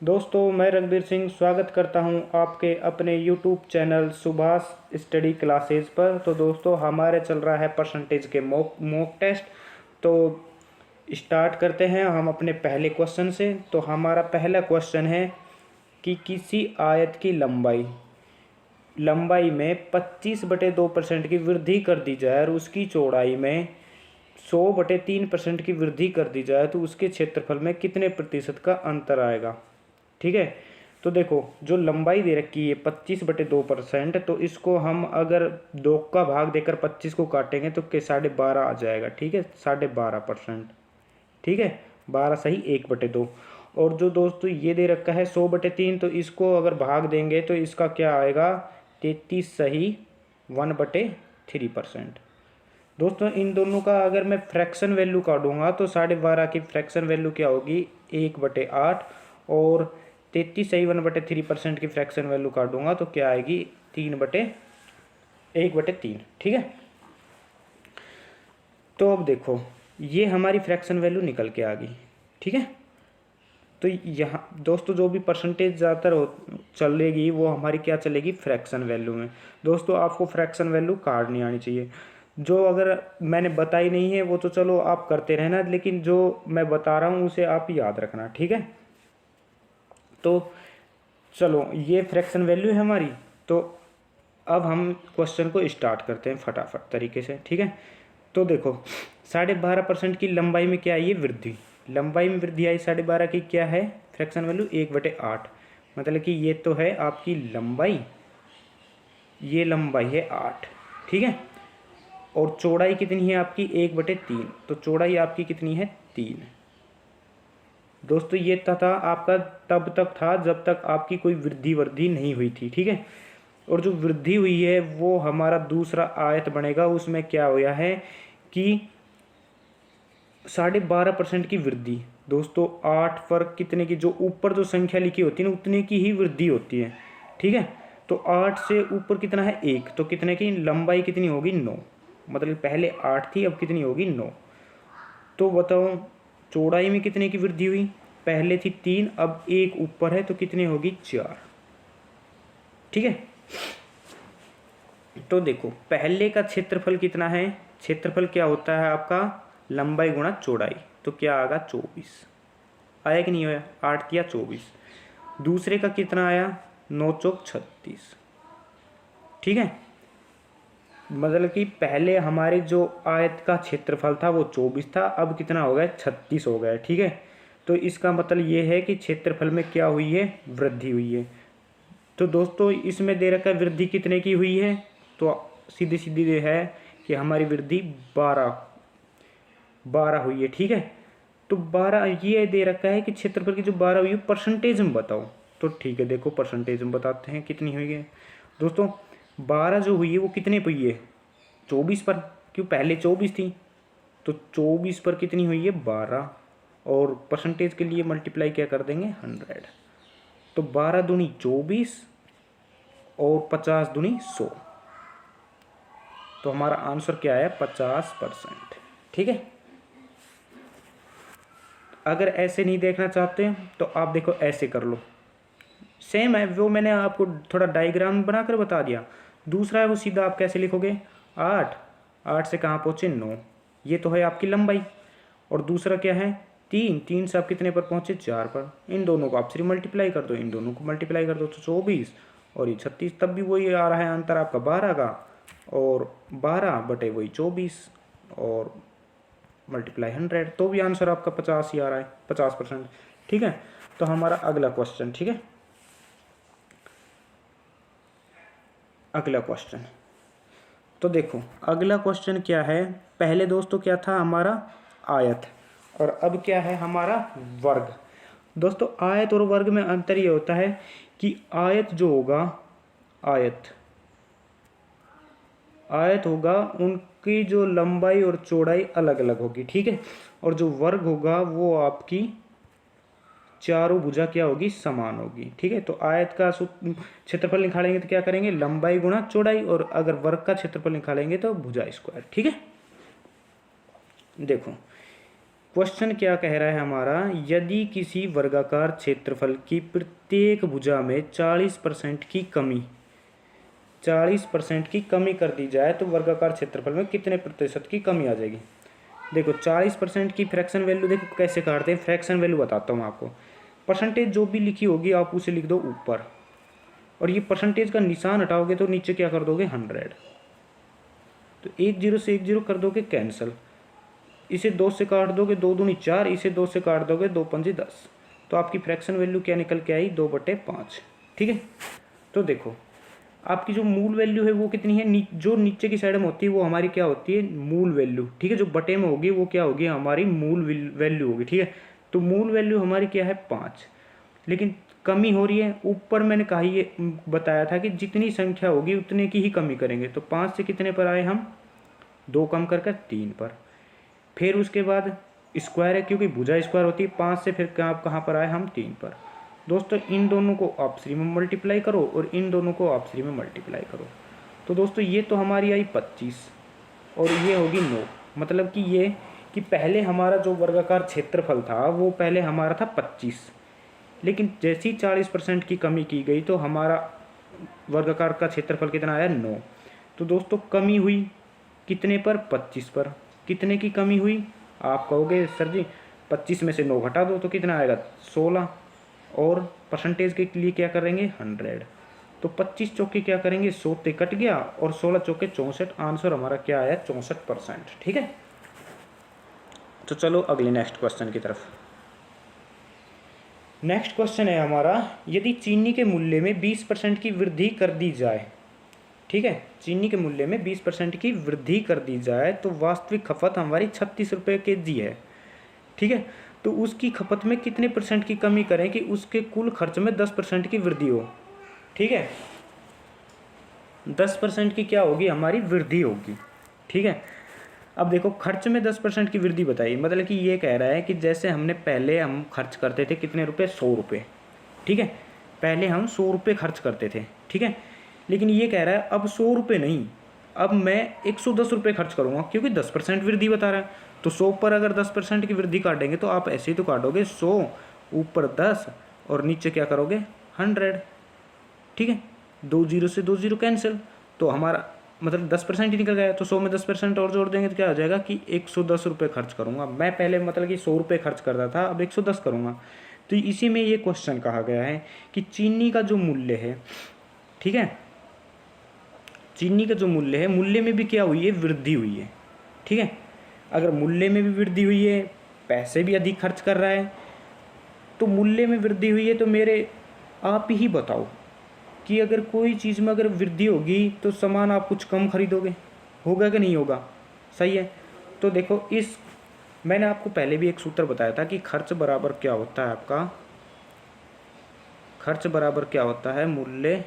दोस्तों, मैं रणबीर सिंह स्वागत करता हूं आपके अपने YouTube channel Subhash study classes पर। तो दोस्तों, हमारे चल रहा है परसेंटेज के मॉक टेस्ट। तो स्टार्ट करते हैं हम अपने पहले क्वेश्चन से। तो हमारा पहला क्वेश्चन है कि किसी आयत की लंबाई में 25/2% की वृद्धि कर दी जाए और उसकी चौड़ाई में 100/3% की वृद्धि कर दी जाए तो उसके क्षेत्रफल में कितने प्रतिशत का अंतर आएगा। ठीक है। तो देखो, जो लंबाई दे रखी है 25/2%, तो इसको हम अगर 2 का भाग देकर 25 को काटेंगे तो 12.5 आ जाएगा। ठीक है, 12.5%। ठीक है, 12 सही 1/2। और जो दोस्तों ये दे रखा है 100/3, तो इसको अगर भाग देंगे तो इसका क्या आएगा, 33 सही 1/3%। दोस्तों, इन दोनों का अगर मैं फ्रैक्शन वैल्यू काटूंगा तो 12.5 की फ्रैक्शन वैल्यू क्या होगी, 1/8। और 33 सही 1/3% की फ्रैक्शन वैल्यू काटूंगा तो क्या आएगी, 1/3। ठीक है। तो अब देखो, ये हमारी फ्रैक्शन वैल्यू निकल के आ गई। ठीक है। तो यहाँ दोस्तों जो भी परसेंटेज ज़्यादातर चलेगी वो हमारी क्या चलेगी, फ्रैक्शन वैल्यू में। दोस्तों, आपको फ्रैक्शन वैल्यू काटनी आनी चाहिए। जो अगर मैंने बताई नहीं है वो तो चलो आप करते रहना, लेकिन जो मैं बता रहा हूँ उसे आप याद रखना। ठीक है। तो चलो, ये फ्रैक्शन वैल्यू है हमारी। तो अब हम क्वेश्चन को स्टार्ट करते हैं फटाफट तरीके से। ठीक है। तो देखो, 12.5% की लंबाई में क्या है, ये वृद्धि, लंबाई में वृद्धि आई 12.5 की, क्या है फ्रैक्शन वैल्यू 1/8। मतलब कि ये तो है आपकी लंबाई, ये लंबाई है 8। ठीक है। और चौड़ाई कितनी है आपकी, 1/3। तो चौड़ाई आपकी कितनी है, 3। दोस्तों, ये था आपका तब तक था जब तक आपकी कोई वृद्धि नहीं हुई थी। ठीक है। और जो वृद्धि हुई है वो हमारा दूसरा आयत बनेगा। उसमें क्या हुआ है कि 12.5% की वृद्धि। दोस्तों, 8 पर कितने की, जो ऊपर जो संख्या लिखी होती है ना उतने की ही वृद्धि होती है। ठीक है। तो 8 से ऊपर कितना है, 1, तो कितने की लंबाई कितनी होगी, 9। मतलब पहले 8 थी, अब कितनी होगी, 9। तो बताओ, चौड़ाई में कितने की वृद्धि हुई, पहले थी 3, अब 1 ऊपर है तो कितनी होगी, 4। ठीक है। तो देखो, पहले का क्षेत्रफल कितना है, क्षेत्रफल क्या होता है आपका, लंबाई गुणा चौड़ाई। तो क्या आएगा, 24 आया कि नहीं आया, 8 किया 24। दूसरे का कितना आया, 9 चौक 36। ठीक है। मतलब कि पहले हमारे जो आयत का क्षेत्रफल था वो 24 था, अब कितना हो गया, 36 हो गया। ठीक है। तो इसका मतलब ये है कि क्षेत्रफल में क्या हुई है, वृद्धि हुई है। तो दोस्तों, इसमें दे रखा है वृद्धि कितने की हुई है, तो सीधी सीधी ये है कि हमारी वृद्धि 12 हुई है। ठीक है। तो 12 ये दे रखा है कि क्षेत्रफल की जो 12 हुई है परसेंटेज में बताओ। तो ठीक है, देखो परसेंटेज में बताते हैं कितनी हुई है। दोस्तों, 12 जो हुई है वो कितने पर हुई है, 24 पर, क्यों पहले 24 थी। तो 24 पर कितनी हुई है, 12। और परसेंटेज के लिए मल्टीप्लाई क्या कर देंगे, 100। तो 12 दूनी 24 और 50 दूनी 100। तो हमारा आंसर क्या है, 50%। ठीक है। अगर ऐसे नहीं देखना चाहते तो आप देखो ऐसे कर लो, सेम है वो, मैंने आपको थोड़ा डायग्राम बनाकर बता दिया। दूसरा है वो सीधा आप कैसे लिखोगे, 8, 8 से कहाँ पहुँचे, 9। ये तो है आपकी लंबाई। और दूसरा क्या है, 3, 3 से आप कितने पर पहुँचे, 4 पर। इन दोनों को आप सिर्फ मल्टीप्लाई कर दो, इन दोनों को मल्टीप्लाई कर दो तो 24 और ये 36। तब भी वही आ रहा है अंतर आपका 12 का, और 12 बटे वही 24 और मल्टीप्लाई 100, तो भी आंसर आपका 50 ही आ रहा है, 50%। ठीक है। तो हमारा अगला क्वेश्चन, ठीक है, अगला क्वेश्चन। तो देखो, अगला क्वेश्चन क्या है, पहले दोस्तों क्या था हमारा आयत, और अब क्या है हमारा वर्ग। दोस्तों, आयत और वर्ग में अंतर ये होता है कि आयत जो होगा, आयत आयत होगा उनकी जो लंबाई और चौड़ाई अलग अलग होगी। ठीक है। और जो वर्ग होगा वो आपकी चारों भुजा क्या होगी, समान होगी। ठीक है। तो आयत का क्षेत्रफल निकालेंगे तो क्या करेंगे, लंबाई गुणा चौड़ाई, और अगर वर्ग का क्षेत्रफल निकालेंगे तो भुजा स्क्वायर। ठीक है। देखो, क्वेश्चन क्या कह रहा है हमारा, यदि किसी वर्गाकार क्षेत्रफल की प्रत्येक भुजा में 40% की कमी 40% की कमी कर दी जाए तो वर्गाकार क्षेत्रफल में कितने प्रतिशत की कमी आ जाएगी। देखो 40% की फ्रैक्शन वैल्यू देखो कैसे काटते हैं, फ्रैक्शन वैल्यू बताता हूँ आपको। परसेंटेज जो भी लिखी होगी आप उसे लिख दो ऊपर, और ये परसेंटेज का निशान हटाओगे तो नीचे क्या कर दोगे 100, तो 1 0 से 1 0 कर दोगे कैंसिल, इसे 2 से काट दोगे 2 दूनी 4, इसे 2 से काट दोगे 2 पंजे 10, तो आपकी फ्रैक्शन वैल्यू क्या निकल के आई 2/5। ठीक है, तो देखो आपकी जो मूल वैल्यू है वो कितनी है, जो नीचे की साइड में होती है वो हमारी क्या होती है मूल वैल्यू। ठीक है, जो बटे में होगी वो क्या होगी हमारी मूल वैल्यू होगी। ठीक है, तो मूल वैल्यू हमारी क्या है 5, लेकिन कमी हो रही है ऊपर। मैंने कहा ये बताया था कि जितनी संख्या होगी उतने की ही कमी करेंगे। तो 5 से कितने पर आए हम, 2 कम कर 3 पर। फिर उसके बाद स्क्वायर है क्योंकि भुजा स्क्वायर होती है, 5 से फिर कहाँ पर आए हम 3 पर। दोस्तों इन दोनों को ऑप्शरी में मल्टीप्लाई करो और इन दोनों को ऑप्शरी में मल्टीप्लाई करो। तो दोस्तों ये तो हमारी आई 25 और ये होगी 9, मतलब कि ये कि पहले हमारा जो वर्गाकार क्षेत्रफल था वो पहले हमारा था 25, लेकिन जैसी 40% की कमी की गई तो हमारा वर्गाकार का क्षेत्रफल कितना आया 9। तो दोस्तों कमी हुई कितने पर 25 पर। कितने की कमी हुई, आप कहोगे सर जी 25 में से 9 घटा दो तो कितना आएगा 16, और परसेंटेज के लिए क्या करेंगे 100, तो 25 चौके क्या करेंगे 100 ते कट गया और 16 चौके 64, आंसर हमारा क्या आया 64%। ठीक है, तो चलो अगले नेक्स्ट क्वेश्चन की तरफ। नेक्स्ट क्वेश्चन है हमारा, यदि चीनी के मूल्य में 20% की वृद्धि कर दी जाए। ठीक है, चीनी के मूल्य में 20% की वृद्धि कर दी जाए तो वास्तविक खपत हमारी 36 रुपये kg है। ठीक है, तो उसकी खपत में कितने परसेंट की कमी करें कि उसके कुल खर्च में 10% की वृद्धि हो। ठीक है, 10% की क्या होगी हमारी वृद्धि होगी। ठीक है, अब देखो खर्च में 10% की वृद्धि बताइए, मतलब कि ये कह रहा है कि जैसे हमने पहले हम खर्च करते थे कितने रुपए 100 रुपये। ठीक है, पहले हम 100 रुपये खर्च करते थे। ठीक है, लेकिन ये कह रहा है अब 100 रुपये नहीं, अब मैं 110 रुपये खर्च करूँगा क्योंकि 10% वृद्धि बता रहा है। तो 100 पर अगर 10% की वृद्धि काटेंगे तो आप ऐसे ही तो काटोगे 100 ऊपर 10 और नीचे क्या करोगे 100। ठीक है, 2 0 से 2 0 कैंसिल, तो हमारा मतलब 10% ही निकल गया। तो 100 में 10% और जोड़ देंगे तो क्या हो जाएगा कि 110 रुपये खर्च करूँगा। मैं पहले मतलब कि 100 रुपये खर्च करता था, अब 110 करूँगा। तो इसी में ये क्वेश्चन कहा गया है कि चीनी का जो मूल्य है, ठीक है, चीनी का जो मूल्य है, मूल्य में भी क्या हुई है वृद्धि हुई है। ठीक है, अगर मूल्य में भी वृद्धि हुई है, पैसे भी अधिक खर्च कर रहा है, तो मूल्य में वृद्धि हुई है तो मेरे आप ही बताओ कि अगर कोई चीज़ में अगर वृद्धि होगी तो सामान आप कुछ कम खरीदोगे, होगा कि नहीं होगा। सही है, तो देखो इस मैंने आपको पहले भी एक सूत्र बताया था कि खर्च बराबर क्या होता है आपका, खर्च बराबर क्या होता है मूल्य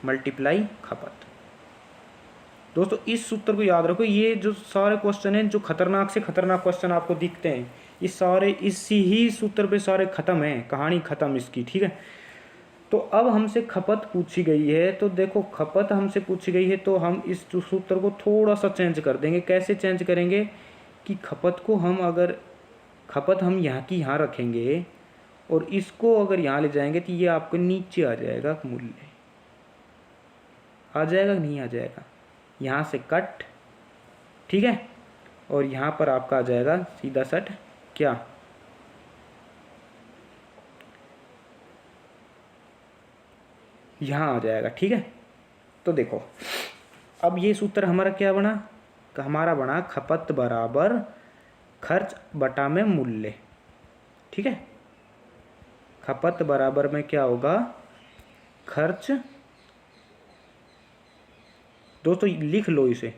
मल्टीप्लाई खपत। दोस्तों इस सूत्र को याद रखो, ये जो सारे क्वेश्चन हैं जो खतरनाक से खतरनाक क्वेश्चन आपको दिखते हैं ये सारे इसी ही सूत्र पे सारे खत्म हैं, कहानी खत्म इसकी। ठीक है, तो अब हमसे खपत पूछी गई है, तो देखो खपत हमसे पूछी गई है तो हम इस सूत्र को थोड़ा सा चेंज कर देंगे। कैसे चेंज करेंगे कि खपत को हम अगर खपत हम यहाँ की यहाँ रखेंगे और इसको अगर यहाँ ले जाएंगे तो ये आपको नीचे आ जाएगा, मूल्य आ जाएगा नहीं आ जाएगा, यहाँ से कट। ठीक है, और यहाँ पर आपका आ जाएगा सीधा सट क्या यहाँ आ जाएगा। ठीक है, तो देखो अब ये सूत्र हमारा क्या बना, हमारा बना खपत बराबर खर्च बटा में मूल्य। ठीक है, खपत बराबर में क्या होगा खर्च, दोस्तों लिख लो इसे,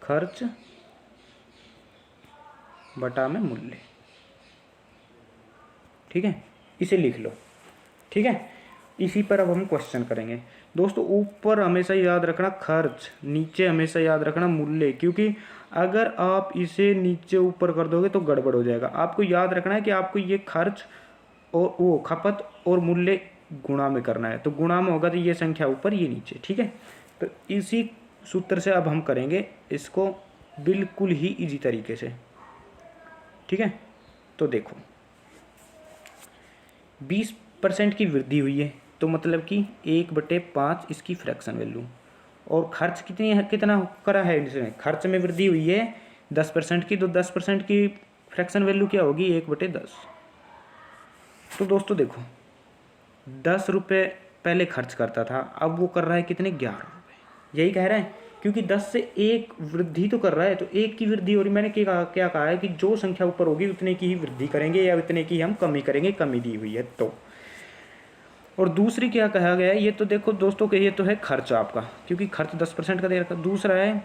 खर्च बटा में मूल्य। ठीक है, इसे लिख लो। ठीक है, इसी पर अब हम क्वेश्चन करेंगे। दोस्तों ऊपर हमेशा याद रखना खर्च, नीचे हमेशा याद रखना मूल्य, क्योंकि अगर आप इसे नीचे ऊपर कर दोगे तो गड़बड़ हो जाएगा। आपको याद रखना है कि आपको ये खर्च और वो खपत और मूल्य गुणा में करना है, तो गुणा में होगा तो ये संख्या ऊपर ये नीचे। ठीक है, तो इसी सूत्र से अब हम करेंगे इसको बिल्कुल ही इजी तरीके से। ठीक है, तो देखो 20% की वृद्धि हुई है, तो मतलब कि 1/5 इसकी फ्रैक्शन वैल्यू। और खर्च कितना करा है इसमें, खर्च में वृद्धि हुई है 10% की, तो 10% की फ्रैक्शन वैल्यू क्या होगी, 1/10। तो दोस्तों देखो 10 रुपये पहले खर्च करता था, अब वो कर रहा है कितने, 11 रुपये। यही कह रहा है, क्योंकि 10 से 1 वृद्धि तो कर रहा है, तो 1 की वृद्धि हो रही। मैंने क्या कहा है कि जो संख्या ऊपर होगी उतने की ही वृद्धि करेंगे या उतने की हम कमी करेंगे, कमी दी हुई है तो। और दूसरी क्या कहा गया है, ये तो देखो दोस्तों कि ये तो है खर्च आपका, क्योंकि खर्च 10% का दे रखा। दूसरा है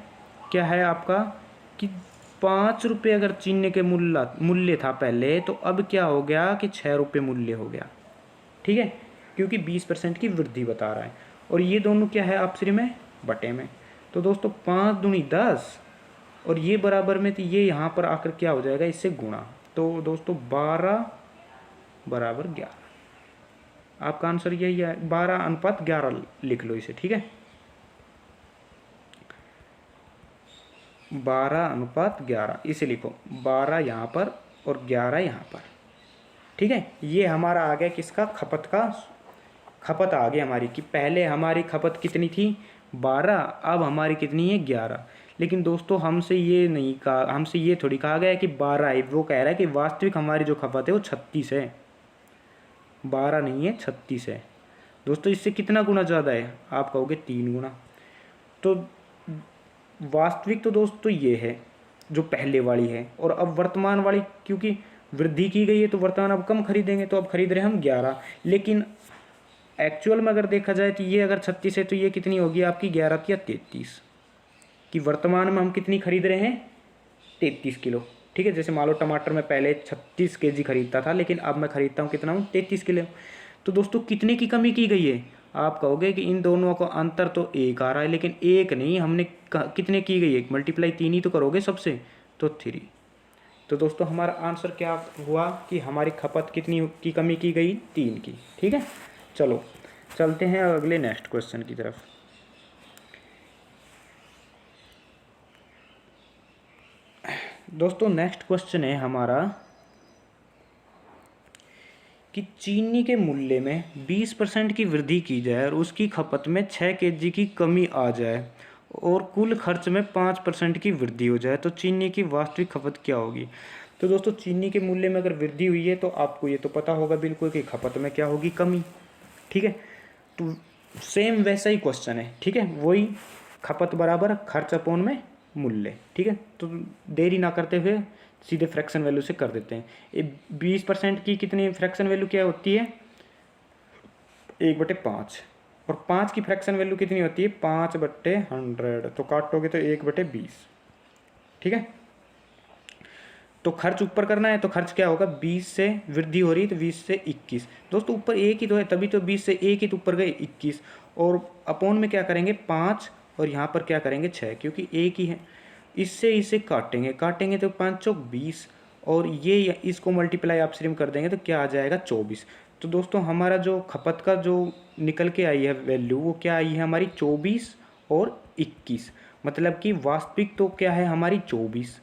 क्या है आपका कि 5 रुपये अगर चीनी के मूल्य था पहले, तो अब क्या हो गया कि 6 रुपये मूल्य हो गया। ठीक है, क्योंकि 20% की वृद्धि बता रहा है। और ये दोनों क्या है आपसी में, बटे में। तो दोस्तों 5 दूनी 10 और ये बराबर में, तो ये यहाँ पर आकर क्या हो जाएगा, इससे गुणा। तो दोस्तों 12 बराबर 11। आपका आंसर यही है, 12:11 लिख लो इसे। ठीक है, 12:11 इसे लिखो, 12 यहाँ पर और 11 यहाँ पर। ठीक है, ये हमारा आ गया किसका, खपत आ गई हमारी, कि पहले हमारी खपत कितनी थी 12, अब हमारी कितनी है 11। लेकिन दोस्तों हमसे ये थोड़ी कहा गया है कि 12 है, वो कह रहा है कि वास्तविक हमारी जो खपत है वो 36 है, 12 नहीं है 36 है। दोस्तों इससे कितना गुना ज़्यादा है, आप कहोगे 3 गुना। तो वास्तविक तो दोस्तों ये है जो पहले वाली है, और अब वर्तमान वाली क्योंकि वृद्धि की गई है तो वर्तमान अब कम खरीदेंगे, तो अब खरीद रहे हैं हम 11। लेकिन एक्चुअल में अगर देखा जाए तो ये अगर 36 है तो ये कितनी होगी आपकी, 11 या 33, कि वर्तमान में हम कितनी खरीद रहे हैं, 33 किलो। ठीक है, जैसे मान लो टमाटर में पहले 36 केजी खरीदता था, लेकिन अब मैं खरीदता हूँ कितना हूँ, 33 किलो। तो दोस्तों कितने की कमी की गई है, आप कहोगे कि इन दोनों का अंतर तो 1 आ रहा है, लेकिन 1 नहीं, हमने कितने की गई है, मल्टीप्लाई 3 ही तो करोगे सबसे, तो 3। तो दोस्तों हमारा आंसर क्या हुआ कि हमारी खपत कितनी की कमी की गई, 3 की। ठीक है, चलो चलते हैं अगले नेक्स्ट क्वेश्चन की तरफ। दोस्तों नेक्स्ट क्वेश्चन है हमारा कि चीनी के मूल्य में 20% की वृद्धि की जाए और उसकी खपत में 6 केजी की कमी आ जाए और कुल खर्च में 5% की वृद्धि हो जाए, तो चीनी की वास्तविक खपत क्या होगी। तो दोस्तों चीनी के मूल्य में अगर वृद्धि हुई है तो आपको ये तो पता होगा बिल्कुल कि खपत में क्या होगी, कमी। ठीक है, तो सेम वैसा ही क्वेश्चन है। ठीक है, वही खपत बराबर खर्च अपॉन में मूल्य। ठीक है, तो देरी ना करते हुए सीधे फ्रैक्शन वैल्यू से कर देते हैं। 20% की कितनी फ्रैक्शन वैल्यू क्या होती है, 1/5, और 5 की फ्रैक्शन वैल्यू कितनी होती है, 5/100। तो काटोगे तो 1/20। ठीक है, तो खर्च ऊपर करना है, तो खर्च क्या होगा, 20 से वृद्धि हो रही है तो 20 से 21। दोस्तों ऊपर एक ही तो है, तभी तो 20 से एक ही तो ऊपर गए 21, और अपॉन में क्या करेंगे 5, और यहाँ पर क्या करेंगे 6, क्योंकि एक ही है। इससे इसे काटेंगे तो 5 चौक 20, और ये इसको मल्टीप्लाई आप सिर्फ कर देंगे तो क्या आ जाएगा 24। तो दोस्तों हमारा जो खपत का जो निकल के आई है वैल्यू, वो क्या आई है हमारी 24 और 21। मतलब कि वास्तविक तो क्या है हमारी 24।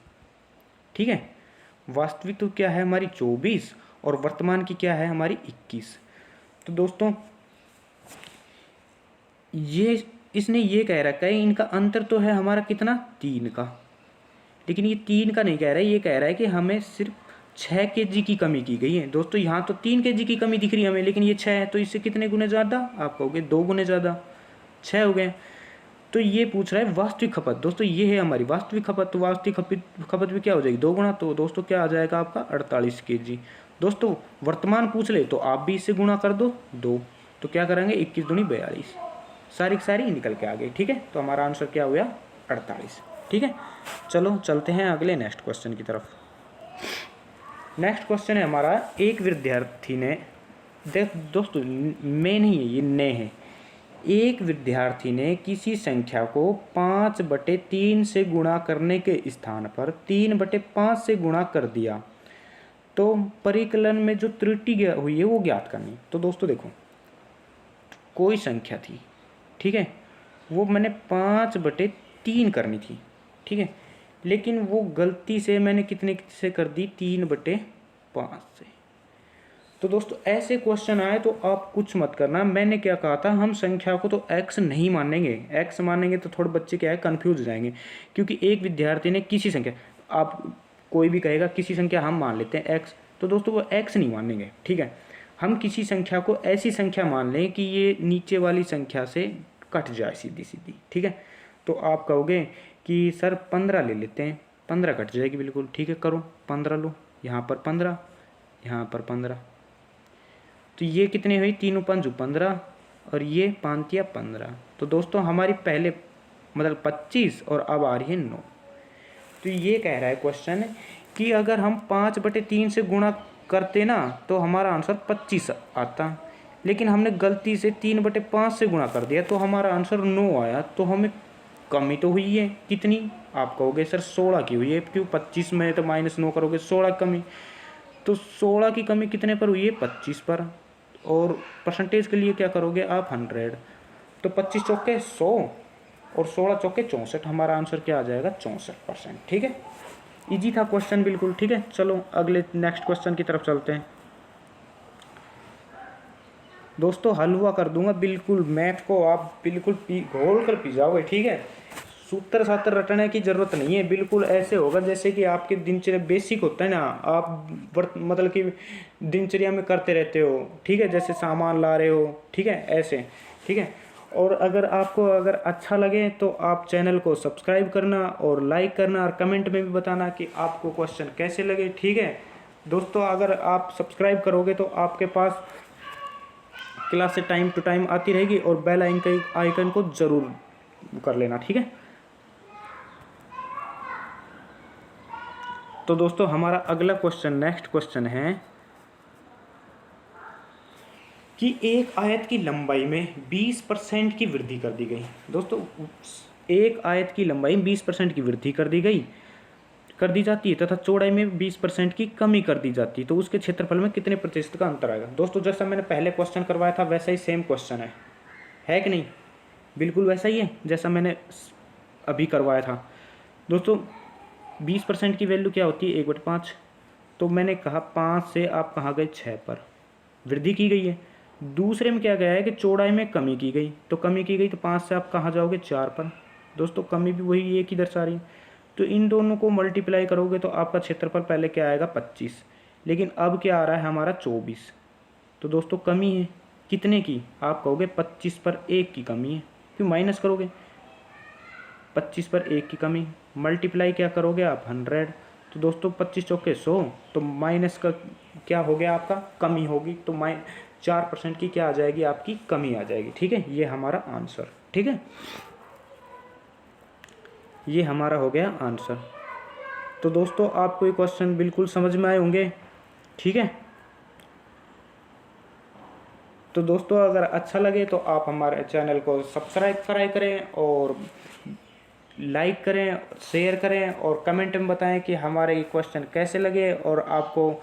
ठीक है, वास्तविक तो क्या है हमारी 24 और वर्तमान की क्या है हमारी 21। तो दोस्तों ये इसने ये कह रखा है इनका अंतर तो है हमारा कितना 3 का, लेकिन ये 3 का नहीं कह रहा है, ये कह रहा है कि हमें सिर्फ 6 केजी की कमी की गई है। दोस्तों यहाँ तो 3 केजी की कमी दिख रही है हमें, लेकिन ये 6 है, तो इससे कितने गुने ज़्यादा, आप कहोगे 2 गुने ज़्यादा, 6 हो गए। तो ये पूछ रहा है वास्तविक खपत। दोस्तों ये है हमारी वास्तविक खपत, तो वास्तविक खपत भी क्या हो जाएगी 2 गुना, तो दोस्तों क्या आ जाएगा आपका 48 केजी। दोस्तों वर्तमान पूछ ले तो आप भी इससे गुणा कर दो 2, तो क्या करेंगे 21 दूनी 42, सारी की सारी निकल के आ गई। ठीक है, तो हमारा आंसर क्या हुआ 48। ठीक है, चलो चलते हैं अगले नेक्स्ट क्वेश्चन की तरफ। नेक्स्ट क्वेश्चन है हमारा, एक विद्यार्थी ने दोस्तों मैं नहीं है ये ने है, एक विद्यार्थी ने किसी संख्या को 5/3 से गुणा करने के स्थान पर 3/5 से गुणा कर दिया, तो परिकलन में जो त्रुटि हुई है वो ज्ञात करनी। तो दोस्तों देखो कोई संख्या थी, ठीक है, वो मैंने 5/3 करनी थी। ठीक है, लेकिन वो गलती से मैंने कितने से कर दी, 3/5 से। तो दोस्तों ऐसे क्वेश्चन आए तो आप कुछ मत करना। मैंने क्या कहा था, हम संख्या को तो x नहीं मानेंगे, x मानेंगे तो थोड़े बच्चे क्या है कंफ्यूज हो जाएंगे, क्योंकि एक विद्यार्थी ने किसी संख्या, आप कोई भी कहेगा किसी संख्या हम मान लेते हैं x, तो दोस्तों वो x नहीं मानेंगे, ठीक है। हम किसी संख्या को ऐसी संख्या मान लें कि ये नीचे वाली संख्या से कट जाए सीधी सीधी, ठीक है। तो आप कहोगे कि सर 15 ले लेते हैं, 15 कट जाएगी बिल्कुल, ठीक है, करो 15 लो, यहाँ पर 15, यहाँ पर 15, तो ये कितने हुई, 3×5 = 15 और ये 5×15। तो दोस्तों हमारी पहले मतलब 25 और अब आ रही है 9। तो ये कह रहा है क्वेश्चन कि अगर हम 5/3 से गुणा करते ना तो हमारा आंसर 25 आता, लेकिन हमने गलती से 3/5 से गुणा कर दिया तो हमारा आंसर 9 आया। तो हमें कमी तो हुई है कितनी, आप कहोगे सर 16 की हुई है, क्यों 25 में तो -9 करोगे 16 कमी, तो 16 की कमी कितने पर हुई है, 25 पर। और परसेंटेज के लिए क्या करोगे आप, 100। तो 25 चौके 100 और 16 चौके 64, हमारा आंसर क्या आ जाएगा, 64%, ठीक है। इजी था क्वेश्चन बिल्कुल, ठीक है। चलो अगले नेक्स्ट क्वेश्चन की तरफ चलते हैं। दोस्तों हलवा कर दूंगा बिल्कुल, मैथ को आप बिल्कुल घोल कर पी जाओगे, ठीक है। सूत्र सात्र रटने की जरूरत नहीं है, बिल्कुल ऐसे होगा जैसे कि आपके दिनचर्या बेसिक होता है ना, आप मतलब कि दिनचर्या में करते रहते हो, ठीक है, जैसे सामान ला रहे हो, ठीक है, ऐसे, ठीक है। और अगर आपको अगर अच्छा लगे तो आप चैनल को सब्सक्राइब करना और लाइक करना और कमेंट में भी बताना कि आपको क्वेश्चन कैसे लगे, ठीक है। दोस्तों अगर आप सब्सक्राइब करोगे तो आपके पास क्लास से टाइम टू टाइम आती रहेगी, और बेल आइकन को जरूर कर लेना, ठीक है। तो दोस्तों हमारा अगला क्वेश्चन, नेक्स्ट क्वेश्चन है कि एक आयत की लंबाई में 20% की वृद्धि कर दी गई। दोस्तों एक आयत की लंबाई में 20% की वृद्धि कर दी जाती है तथा चौड़ाई में 20% की कमी कर दी जाती है, तो उसके क्षेत्रफल में कितने प्रतिशत का अंतर आएगा। दोस्तों जैसा मैंने पहले क्वेश्चन करवाया था वैसा ही सेम क्वेश्चन है कि नहीं, बिल्कुल वैसा ही है जैसा मैंने अभी करवाया था। दोस्तों 20% की वैल्यू क्या होती है, 1/5। तो मैंने कहा 5 से आप कहाँ गए, 6 पर वृद्धि की गई है। दूसरे में क्या गया है कि चौड़ाई में कमी की गई, तो कमी की गई तो 5 से आप कहाँ जाओगे, 4 पर। दोस्तों कमी भी वही एक ही दर्शा रही है, तो इन दोनों को मल्टीप्लाई करोगे तो आपका क्षेत्रफल पहले क्या आएगा, 25, लेकिन अब क्या आ रहा है हमारा 24। तो दोस्तों कमी है कितने की, आप कहोगे 25 पर 1 की कमी है, क्यों माइनस करोगे, 25 पर 1 की कमी, मल्टीप्लाई क्या करोगे आप, 100। तो दोस्तों 25 चौके 100, तो माइनस का क्या हो गया आपका, कमी होगी, तो 4% की क्या आ जाएगी, आपकी कमी आ जाएगी, ठीक है। ये हमारा आंसर, ठीक है, ये हमारा हो गया आंसर। तो दोस्तों आपको ये क्वेश्चन बिल्कुल समझ में आए होंगे, ठीक है। तो दोस्तों अगर अच्छा लगे तो आप हमारे चैनल को सब्सक्राइब करें और लाइक करें, शेयर करें और कमेंट में बताएं कि हमारे ये क्वेश्चन कैसे लगे और आपको